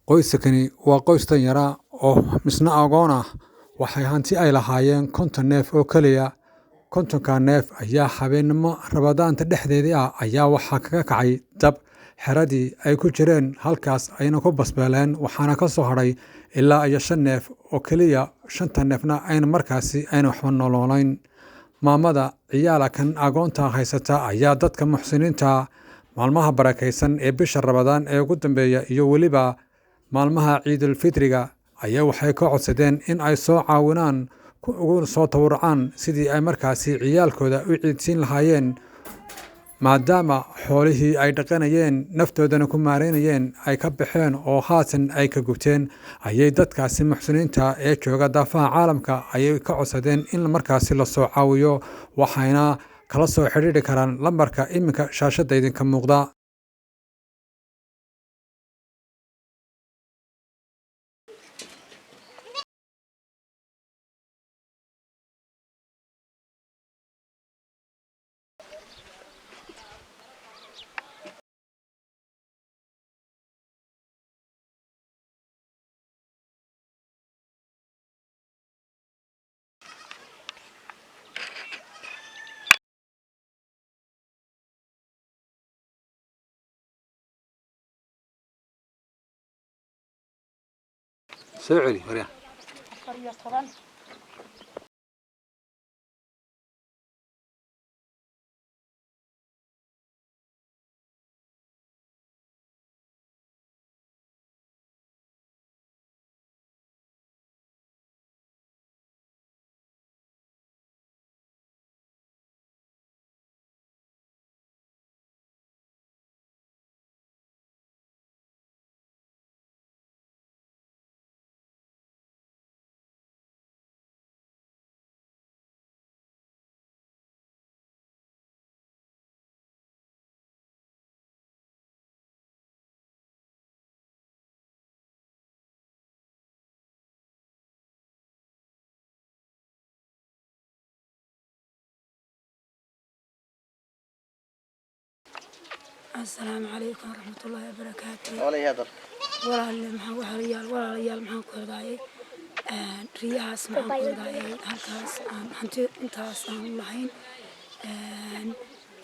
Qoyskani waa qoys danyar ah oo misna agoon ah. Waxay hanti ay lahaayeen 50 neef oo kaliya. 50 neef ayaa habeenimo Rabadaanta dhexdeedii ah ayaa waxaa kaga kacay dab xeradii ay ku jireen, halkaas ayna ku basbeeleen. Waxaana ka soo hadhay ilaa 5 neef oo kaliya. 5 neefna ayna markaasi ayna waxba nololeyn. Maamada ciyaala kan agoonta haysata ayaa dadka muxsiniinta maalmaha barakaysan ee bisha Rabadaan ee ugu dambeeya iyo weliba maalmaha Ciidul Fitriga ayaa waxay ka codsadeen in ay soo caawinaan ugu soo tabarucaan sidii ay markaasi ciyaalkooda u ciidsiin lahaayeen, maadaama xoolihii ay dhaqanayeen naftoodana ku maareynayeen ay ka baxeen oo haatan ay ka gubteen. Ayay dadkaasi muxsiniinta ee jooga daafaha caalamka ayay ka codsadeen in markaasi la soo caawiyo. Waxayna kala soo xiriiri karaan lambarka iminka shaashada idinka muuqda. سعودي وريا السلام عليكم ورحمة الله وبركاته. ولا ريال محن كرداي رياس محن كرداي هالكاس حنتي انتاس اللهين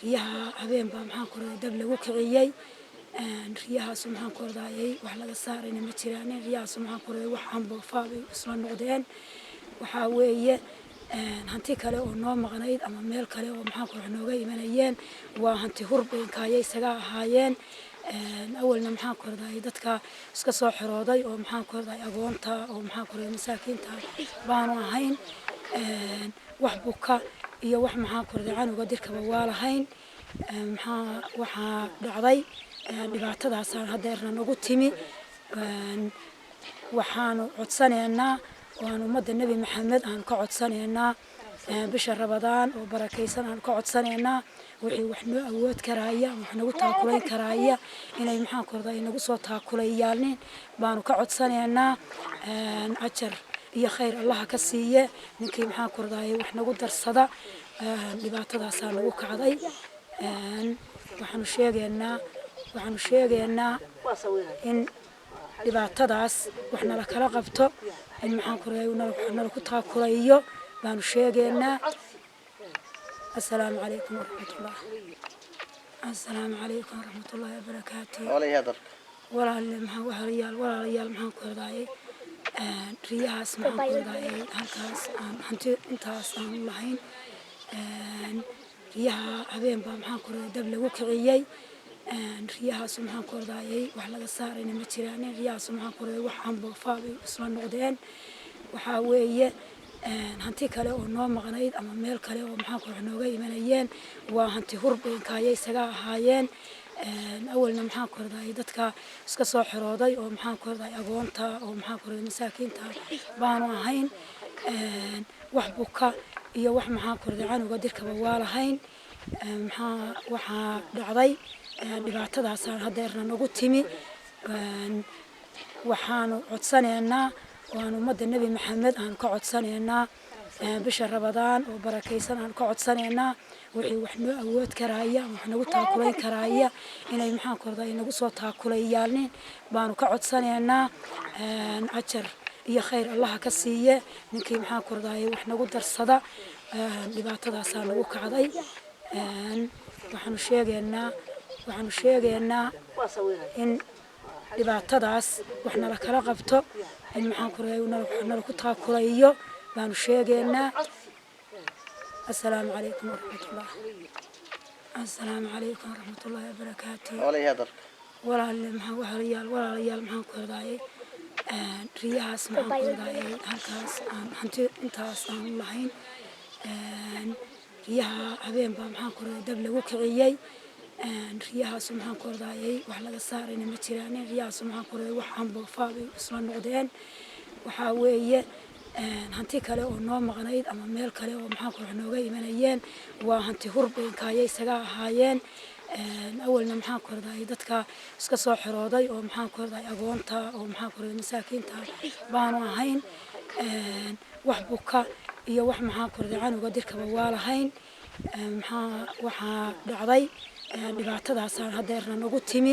رياها habeen baa maxaan kordhay dab lagu kiciyay riyahaas maxaan kordhay wax laga saarayna ma jiraan. riyahaas maxaan kordhay wax aan boofaabay isla noqdeen. waxa weeye hanti kale oo noo maqnayd ama meel kale oo maxaan kordhay nooga imanayeen waa hanti hurbeenkaayay isaga ahaayeen. awalna maxaan kordhay dadka iska soo xirooday oo maxaan kordhay agoonta oo maxaan kordhay masaakiinta baanu ahayn. wax buka iyo wax maxaan kordhay canuga dirkaba waa lahayn. waxaa dhacday dhibaatadaas hadeerna nagu timi. waxaanu codsanaynaa waan ummadda Nabi Maxamed aan ka codsanaynaa bisha Rabadaan oo barakaysan aan ka codsanaynaa wixii wax noo awood karaya wax nagu taakulayn karaya inay maxaan kordhay nagu soo taakulayaan baanu ka codsanaynaa. ajar iyo khayr Allah ka siiye ninkii maxaan kordhay wax nagu darsada dhibaatadaas nagu kacday. waxaanu sheegaynaa in dhibaatadaas wax nala kala qabto in maxaan kordhay nala ku taakulayo baanu sheegaynaa. السلام عليكم ورحمة الله. السلام عليكم ورحمة الله وبركاته. ولا ريال محن كرداي رياس محن كرداي هالكاس حنتي انتاس اللهين رياها habeen baa maxaan kordhay dab lagu kiciyay. riyahaas maxaan kordhay wax laga saarayna ma jiraan. riyahaas maxaan kordhay wax aan boofaabay isla noqdeen. waxa weeye hanti kale oo noo maqnayd ama meel kale oo maxaan kordhay nooga imanayeen waa hanti hurbeenkaayay isaga ahaayeen. awalna maxaan kordhay dadka iska soo xirooday oo maxaan kordhay agoonta oo maxaan kordhay masaakiinta baanu ahayn. wax buka iyo wax maxaan kordhay canuga dirkaba waa lahayn. waxaa dhacday dhibaatadaas hadeerna nagu timi. waxaanu codsanaynaa waan ummadda Nabi Maxamed aan ka codsanaynaa bisha Ramadaan oo barakaysan aan ka codsanaynaa wixii wax noo awood karaya wax nagu taakulayn karaya inay maxaan ku radaa inagu soo taakulayaan baanu ka codsanaynaa ajar iyo khayr Allah ka siiye ninkii maxaan ku radaa wax nagu darsada dhibaatadaas aan ugu kacday waxaanu sheegaynaa in dhibaatadaas wax nala kala qabto in maxaan ku radaa nala ku taakulayo baanu sheegaynaa السلام عليكم ورحمة الله السلام عليكم ورحمة الله وبركاته ولا ريال محن كرداي رياس محن كرداي هالكاس حنتي انتاس عن اللهين ريها هبين بمحن كرداي دبل وكعيي رياس محن كرداي وحلا صارين متيراني رياس محن كرداي وحن بفابي اسمه نقدين وحاوية hanti kale oo noo maqnayd ama meel kale oo maxaa ku nooga imanayeen waa hanti hurbeynkaayay isaga ahaayeen awalna maxaa ku raday dadka iska soo xirooday oo maxaa ku raday agoonta oo maxaa ku raday masaakiinta baanu ahayn wax buka iyo wax maxaa ku raday canuga dirkaba waa lahayn waxa dhacday dhibaatadaas hadeerna nagu timi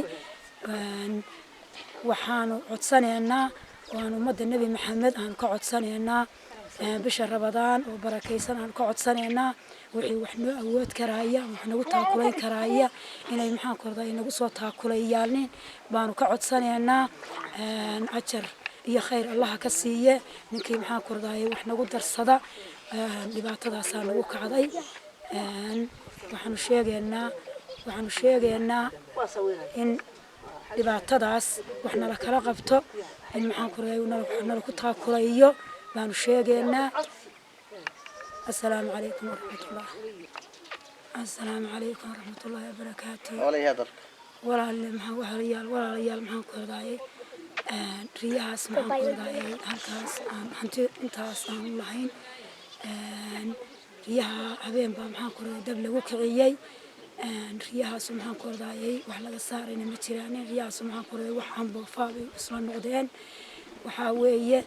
waxaanu codsanaynaa وأنا مد النبي محمد أنا قعد سنة بشهر رمضان وبركيسان أنا قعد سنة وإحنا أود كراية وإحنا وتأكلين كراية إن المحن كردا إن قصوا تأكليالين بانو قعد سنة أجر يا خير الله كسية نكى محن كردا وإحنا قدر صدا لبعتها سنة وقعدي وإحنا شيء إن dhibaatadaas wax nala kala qabto in maxaan ku raday nala ku taakulayo baanu sheegaynaa assalaamu calaykum waraxmatullaahi wabarakaatuh walaalayaal maxaan ku raday riyahaas maxaan ku raday halkaas hanti intaas aan lahayn riyaha habeen baa maxaan ku raday dab lagu kiciyay riyahaas maxaan ku raday wax laga saarayna ma jiraan riyahaas maxaan ku raday wax aan boofaabay isla noqdeen waxa weeye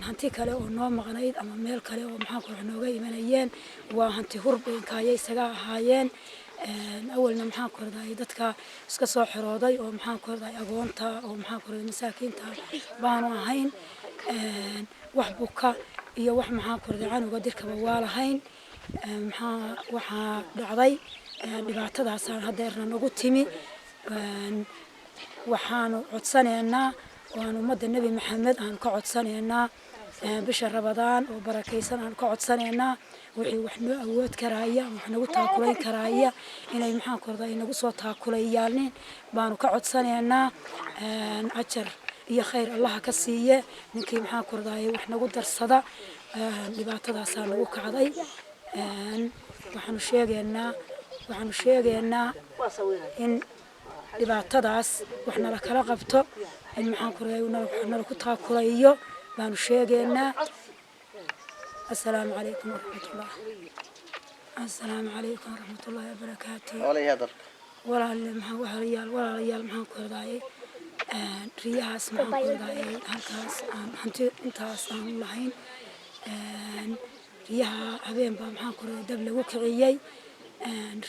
hanti kale oo noo maqnayd ama meel kale oo maxaan ku nooga imanayeen waa hanti hurbeynkaayay isaga ahaayeen awalna maxaan ku raday dadka iska soo xirooday oo maxaan ku raday agoonta oo maxaan ku raday masaakiinta baanu ahayn wax buka iyo wax maxaan ku raday canuga dirkaba waa lahayn waxa dhacday dhibaatadaas hadeerna nagu timi waxaanu codsanaynaa waanu mad النبي محمد أنا قعد سنة بشهر رمضان وبركيسان أنا قعد سنة وإحنا أود كراية وإحنا وتأكلين كراية إن المحن كردا إن قصوا تأكليالين بانو قعد سنة أجر يا خير الله كسية نكى محن كردا وإحنا قدر صدا لبعتها سنة وقعدي waxaanu sheegaynaa in dhibaatadaas wax nala kala qabto in maxaan ku raday nala ku taakulayo baanu sheegaynaa assalaamu calaykum waraxmatullaahi wabarakaatuh walaalayaal maxaan ku raday riyahaas maxaan ku raday halkaas hanti intaas aan lahayn riyaha habeen baa maxaan ku raday dab lagu kiciyay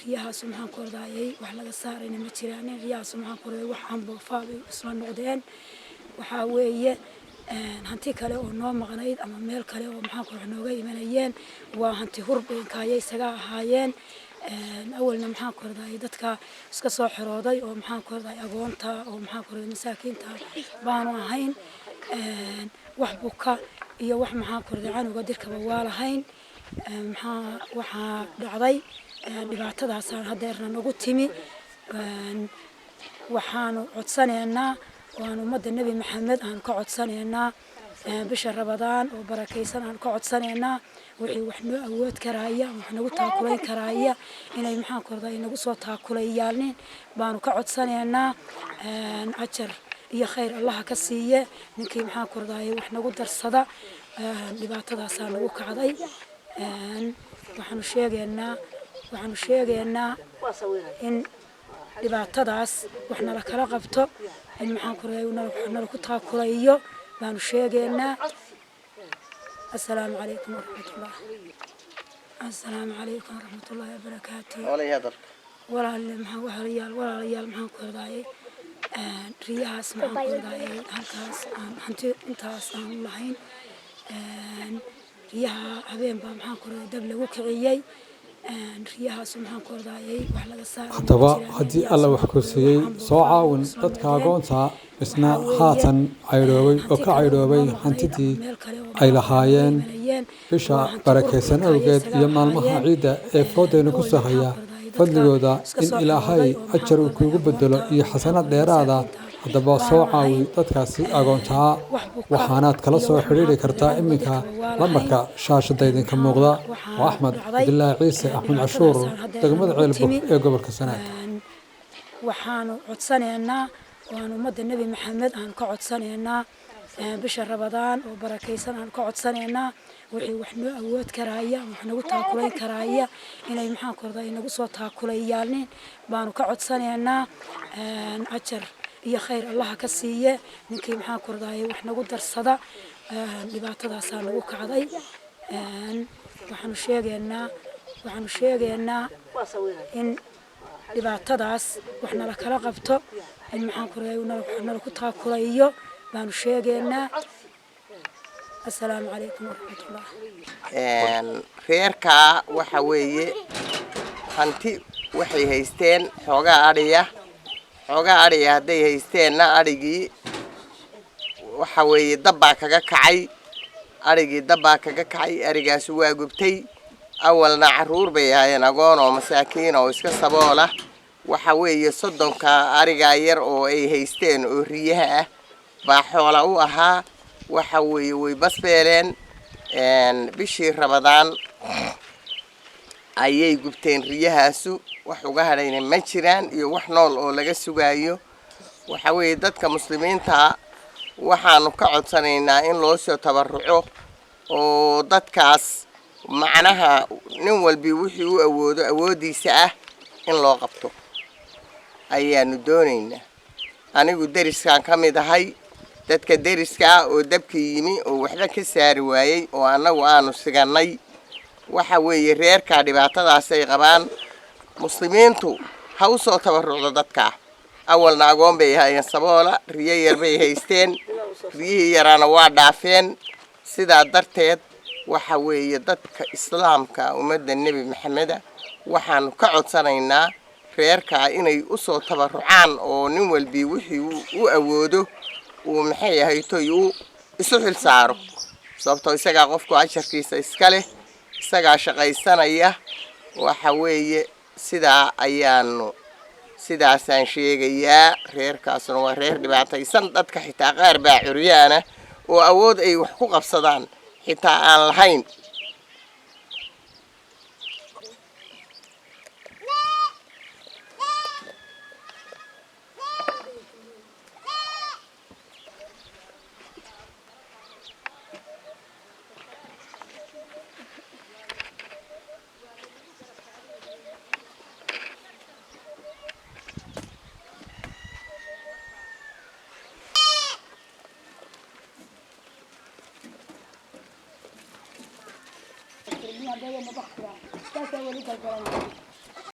riyahaas maxaan ku raday wax laga saarayna ma jiraan riyahaas maxaan ku raday wax aan boofaabay isla noqdeen waxa weeye hanti kale oo noo maqnayd ama meel kale oo maxaan ku nooga imanayeen waa hanti hurbeynkaayay isaga ahaayeen awalna maxaan ku raday dadka iska soo xirooday oo maxaan ku raday agoonta oo maxaan ku raday masaakiinta baanu ahayn wax buka iyo wax maxaan ku raday canuga dirkaba waa lahayn waxa dhacday dhibaatadaas hadeerna nagu timi waxaanu codsanaynaa waanu mad النبي محمد أنا قعد سنة بشهر رمضان وبركيسان أنا قعد سنة وإحنا أود كراية وإحنا وتأكلين كراية إن المحن كردا إن قصوا تأكليالين بانو قعد سنة أجر يا خير الله كسية نكى محن كردا وإحنا قدر صدا dhibaatadaas lagu kacday waxaanu sheegaynaa in dhibaatadaas wax nala kala qabto in maxaan ku raday nala ku taakulayo baanu sheegaynaa السلام عليكم ورحمة الله. السلام عليكم ورحمة الله وبركاته. ولا ريال محن كرداي رياس محن كرداي هالكاس حنتي انتاس لهين رياها habeen baa maxaan ku raday dab lagu kiciyay riyahaas maxaan ku raday wax laga saaray haddaba haddii alla wax ku siiyey soo caawin dadka agoonta isna haatan caydhoobay oo ka caydhoobay hantidii ay lahaayeen bisha barakeysan awgeed iyo maalmaha ciidda ee foodayna ku soo haya fadligooda in ilaahay ajar uu kuugu bedelo iyo xasanad dheeraada haddaba soo caawi dadkaasi agoontaa waxaanaad kala soo xidhiiri kartaa iminka lambarka shaashada idinka muuqda waa axmed cabdilaahi ciise axmed cashuur degmada ceelbog ee gobolka sanaag waxaanu codsanaynaa waan ummadda nebi maxamed aan ka codsanaynaa bisha rabadaan oo barakeysan aan ka codsanaynaa wixii wax noo awood karaya wax nagu taakulayn karaya inay maxaan ku raday nagu soo taakulayaalnin baanu ka codsanaynaa ajar iyo khayr allaha ka siiye ninkii maxaan ku raday wax nagu darsada dhibaatadaasaa nagu kacday waxaanu sheegaynaa in dhibaatadaas wax nala kala qabto in maxaan ku raday nala ku taakulayo baanu sheegaynaa. السلام عليكم ورحمة الله. reerka waxa weeye hanti waxay haysteen xoogaa ariya hadday haysteenna arigii waxa weeye dabbaa kaga kacay arigaas waa gubtay awalna caruur bay ahaayeen agoon oo masaakiin oo iska saboola waxa weeye 30 arigaa yar oo ay haysteen oo riyaha ah baa xoola u ahaa waxa weeye way basbeeleen bishii rabadaan ayay gubteen riyahaasu wax uga hadhayna ma jiraan iyo wax nool oo laga sugaayo waxa weeye dadka muslimiinta waxaanu ka codsanaynaa in loo soo tabaruco oo dadkaas macnaha nin walbi wixii uu awoodo awoodiisa ah in loo qabto ayaanu doonaynaa anigu deriskaan ka mid ahay dadka deriska oo dabkii yimi oo waxba ka saari waayay oo anagu aanu siganay waxa weeye reerka dhibaatadaas ay qabaan muslimiintu ha u soo tabarucdo dadka awalna agoon bay ahaayeen saboola riyo yar bay haysteen riyihii yaraana waa dhaafeen sidaa darteed waxa weeye dadka islaamka ummadda nebi maxameda waxaanu ka codsanaynaa reerka inay u soo tabarucaan oo nin walbi wixii uu awoodo uu maxay yahay toy uu isu xil saaro sababtoo isaga qofku ajarkiisa iska leh isaga shaqaysanaya waxa weeye sidaasaan sheegayaa reerkaasna waa reer dhibaataysan dadka xitaa qaar baa curyaana oo awood ay wax ku qabsadaan xitaa aan lahayn Dia ada yang membakar. Saya boleh jalan.